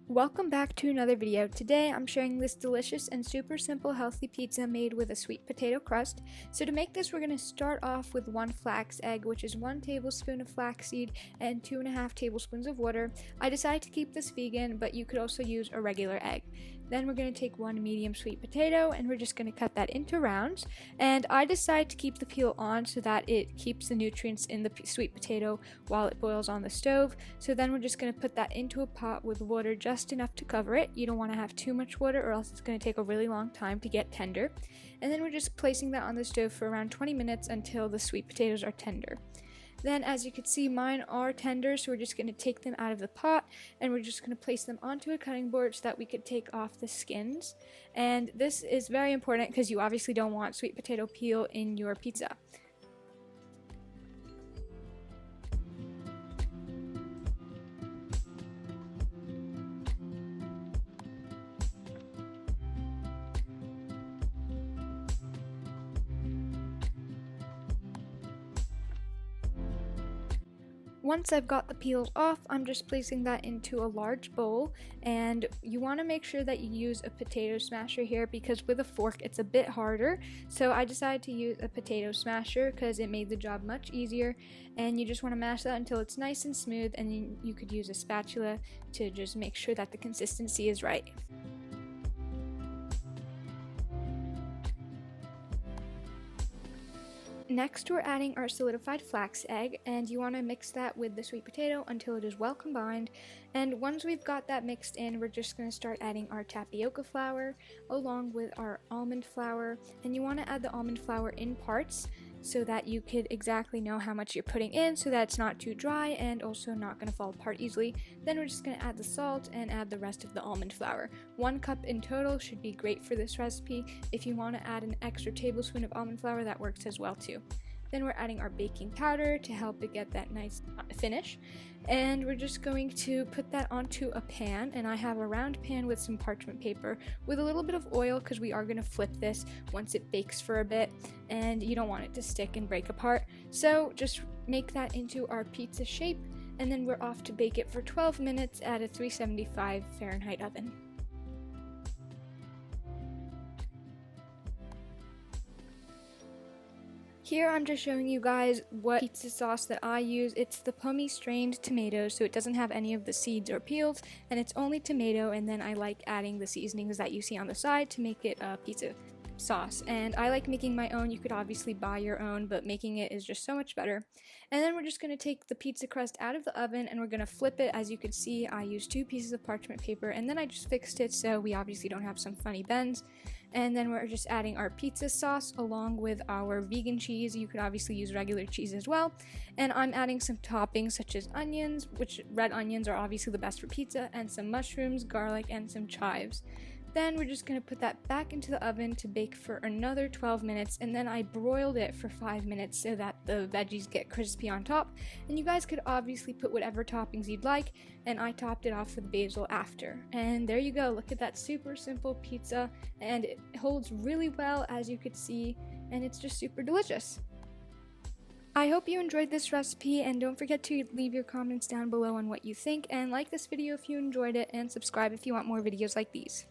Welcome back to another video. Today I'm sharing this delicious and super simple healthy pizza made with a sweet potato crust. So to make this, we're going to start off with 1 flax egg, which is 1 tablespoon of flaxseed and 2.5 tablespoons of water. I decided to keep this vegan, but you could also use a regular egg. Then we're going to take 1 medium sweet potato and we're just going to cut that into rounds. And I decided to keep the peel on so that it keeps the nutrients in the sweet potato while it boils on the stove. So then we're just going to put that into a pot with water just enough to cover it. You don't want to have too much water or else it's going to take a really long time to get tender. And then we're just placing that on the stove for around 20 minutes until the sweet potatoes are tender. Then, as you can see, mine are tender, so we're just going to take them out of the pot and we're just going to place them onto a cutting board so that we could take off the skins. And this is very important because you obviously don't want sweet potato peel in your pizza. Once I've got the peels off, I'm just placing that into a large bowl, and you want to make sure that you use a potato smasher here because with a fork it's a bit harder. So I decided to use a potato smasher because it made the job much easier, and you just want to mash that until it's nice and smooth, and then you could use a spatula to just make sure that the consistency is right. Next, we're adding our solidified flax egg, and you want to mix that with the sweet potato until it is well combined. And once we've got that mixed in, we're just going to start adding our tapioca flour along with our almond flour. And you want to add the almond flour in parts so that you could exactly know how much you're putting in so that it's not too dry and also not going to fall apart easily. Then we're just going to add the salt and add the rest of the almond flour. 1 cup in total should be great for this recipe. If you want to add an extra tablespoon of almond flour, that works as well too. Then we're adding our baking powder to help it get that nice finish. And we're just going to put that onto a pan, and I have a round pan with some parchment paper with a little bit of oil because we are going to flip this once it bakes for a bit and you don't want it to stick and break apart. So just make that into our pizza shape, and then we're off to bake it for 12 minutes at a 375 Fahrenheit oven. Here I'm just showing you guys what pizza sauce that I use. It's the Pommy strained tomatoes, so it doesn't have any of the seeds or peels, and it's only tomato, and then I like adding the seasonings that you see on the side to make it a pizza sauce. And I like making my own. You could obviously buy your own, but making it is just so much better. And then we're just going to take the pizza crust out of the oven and we're going to flip it. As you can see, I used 2 pieces of parchment paper and then I just fixed it so we obviously don't have some funny bends. And then we're just adding our pizza sauce along with our vegan cheese. You could obviously use regular cheese as well. And I'm adding some toppings such as onions, which red onions are obviously the best for pizza, and some mushrooms, garlic, and some chives. Then we're just going to put that back into the oven to bake for another 12 minutes, and then I broiled it for 5 minutes so that the veggies get crispy on top. And you guys could obviously put whatever toppings you'd like, and I topped it off with basil after. And there you go, look at that super simple pizza, and it holds really well as you could see, and it's just super delicious. I hope you enjoyed this recipe, and don't forget to leave your comments down below on what you think, and like this video if you enjoyed it, and subscribe if you want more videos like these.